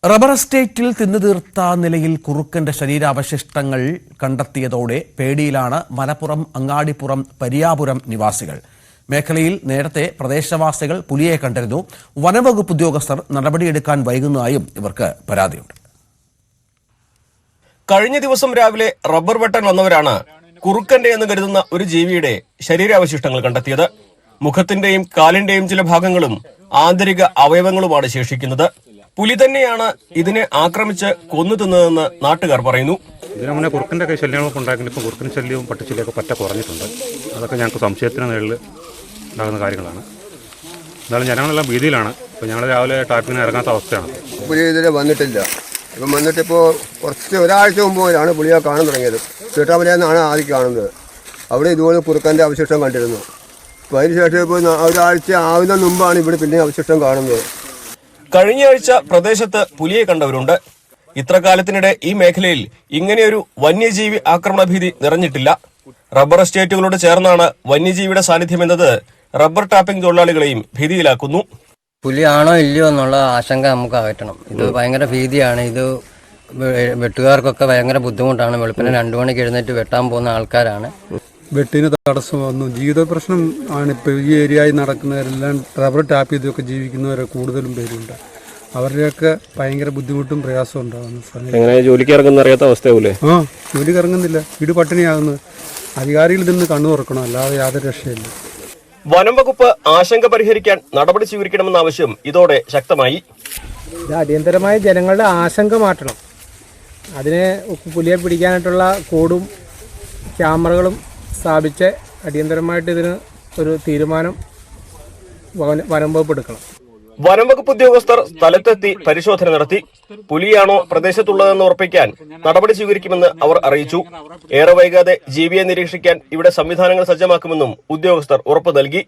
Rubber എസ്റ്റേറ്റിൽ തിന്നുതീർത്ത നിലയിൽ കുറുക്കന്റെ ശരീരാവശിഷ്ടങ്ങൾ കണ്ടെത്തിയതോടെ പേടിയിലാണ് മലപ്പുറം അങ്ങാടിപ്പുറം പരിയാപുരം നിവാസികൾ. മേഖലയിൽ നേരത്തെ പ്രദേശവാസികൾ പുലിയെ കണ്ടിരുന്നു. വനംവകുപ്പ് ഉദ്യോഗസ്ഥർ നടപടിയെടുക്കാൻ വൈകുന്നതായും ഇവർക്ക് പരാതിയുണ്ട്. കഴിഞ്ഞ ദിവസം രാവിലെ റബ്ബർ വെട്ടാൻ വന്നവരാണ് കുറുക്കന്റെ എന്ന് കരുതുന്ന ഒരു ജീവിയുടെ ശരീരാവശിഷ്ടങ്ങൾ കണ്ടെത്തിയത്. മുഖത്തിന്റെയും കാലിന്റെയും ചില ഭാഗങ്ങളും ആന്തരിക അവയവങ്ങളുമാണ് ശേഷിക്കുന്നത്. പുലി തന്നെയാണ് ഇതിനെ ആക്രമിച്ച് കൊന്നു തിന്നതെന്ന് നാട്ടുകാർ പറയുന്നു. ഇതിനു മുന്നേ കുറുക്കൻ്റെ ശല്യങ്ങളൊക്കെ ഉണ്ടാക്കുന്നത് ഇപ്പോൾ കുറുക്കൻ ശല്യവും പട്ടിശല്യമൊക്കെ പറ്റ കുറഞ്ഞിട്ടുണ്ട്. അതൊക്കെ ഞങ്ങൾക്ക് സംശയത്തിന് നേരിൽ ഉണ്ടാകുന്ന കാര്യങ്ങളാണ്. എന്നാലും ജനങ്ങളെല്ലാം ഭീതിയിലാണ്. ഇപ്പോൾ ഞങ്ങൾ രാവിലെ ടാപ്പിന് ഇറങ്ങാത്ത അവസ്ഥയാണ്. പുലി ഇതിൽ വന്നിട്ടില്ല. ഇപ്പം വന്നിട്ടിപ്പോൾ കുറച്ച് ഒരാഴ്ച മുമ്പാണ് പുലിയെ കാണാൻ തുടങ്ങിയത്. ചീട്ടാമലയെന്നാണ് ആദ്യം കാണുന്നത്. അവിടെ ഇതുപോലെ കുറുക്കൻ്റെ അവശിഷ്ടം കണ്ടിരുന്നു. അപ്പോൾ അതിനുശേഷം ഇപ്പോൾ ഒരാഴ്ച ആവുന്നതിന് മുമ്പാണ് ഇവിടെ പിന്നെ അവശിഷ്ടം കാണുന്നത്. കഴിഞ്ഞയാഴ്ച പ്രദേശത്ത് പുലിയെ കണ്ടവരുണ്ട്. ഇത്ര കാലത്തിനിടെ ഈ മേഖലയിൽ ഇങ്ങനെയൊരു വന്യജീവി ആക്രമണ ഭീതി നിറഞ്ഞിട്ടില്ല. റബ്ബർ എസ്റ്റേറ്റുകളോട് ചേർന്നാണ് വന്യജീവിയുടെ സാന്നിധ്യം എന്നത് റബ്ബർ ടാപ്പിംഗ് തൊഴിലാളികളെയും ഭീതിയിലാക്കുന്നു. പുലിയാണോ ഇല്ലയോ എന്നുള്ള ആശങ്ക നമുക്ക് അകറ്റണം. ഇത് ഭയങ്കര ഭീതിയാണ്. ഇത് വെട്ടുകാർക്കൊക്കെ ഭയങ്കര ബുദ്ധിമുട്ടാണ്. വെളുപ്പിന് 2 മണിക്ക് എഴുന്നേറ്റ് വെട്ടാൻ പോകുന്ന ആൾക്കാരാണ്. വെട്ടിന് തടസ്സം വന്നു. ജീവിത പ്രശ്നം ആണ്. ഇപ്പോൾ ഈ ഏരിയയിൽ നടക്കുന്നവരെല്ലാം റബ്ബർ ടാപ്പ് ചെയ്തൊക്കെ ജീവിക്കുന്നവരെ കൂടുതലും പേരുണ്ട്. അവരുടെയൊക്കെ ഭയങ്കര ബുദ്ധിമുട്ടും പ്രയാസവും ഉണ്ടാകുന്നു. ജോലിക്ക് ഇറങ്ങുന്ന അറിയാത്ത അവസ്ഥയാവൂലേ? ജോലിക്ക് ഇറങ്ങുന്നില്ല. വീട് പട്ടിണിയാകുന്നത്. അധികാരികൾ നിന്ന് കണ്ണു തുറക്കണം, അല്ലാതെ യാതൊരു രക്ഷയില്ല. വനം വകുപ്പ് ആശങ്ക പരിഹരിക്കാൻ നടപടി സ്വീകരിക്കണമെന്ന ആവശ്യം ഇതോടെ ശക്തമായി. ഇത് അടിയന്തരമായി ജനങ്ങളുടെ ആശങ്ക മാറ്റണം. അതിനെ പുലിയെ പിടിക്കാനായിട്ടുള്ള കോഡും ക്യാമറകളും സ്ഥാപിച്ച് അടിയന്തരമായിട്ട് ഇതിന് ഒരു തീരുമാനം വനം വകുപ്പ് എടുക്കണം. വനം വകുപ്പ് ഉദ്യോഗസ്ഥർ സ്ഥലത്തെത്തി പരിശോധന നടത്തി. പുലിയാണോ പ്രദേശത്തുള്ളതെന്ന് ഉറപ്പിക്കാൻ നടപടി സ്വീകരിക്കുമെന്ന് അവർ അറിയിച്ചു. ഏറെ വൈകാതെ ജീവിയെ നിരീക്ഷിക്കാൻ ഇവിടെ സംവിധാനങ്ങൾ സജ്ജമാക്കുമെന്നും ഉദ്യോഗസ്ഥർ ഉറപ്പു നൽകി.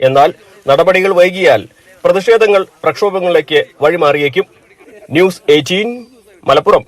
എന്നാൽ നടപടികൾ വൈകിയാൽ പ്രതിഷേധങ്ങൾ പ്രക്ഷോഭങ്ങളിലേക്ക് വഴിമാറിയേക്കും. ന്യൂസ് 18 മലപ്പുറം.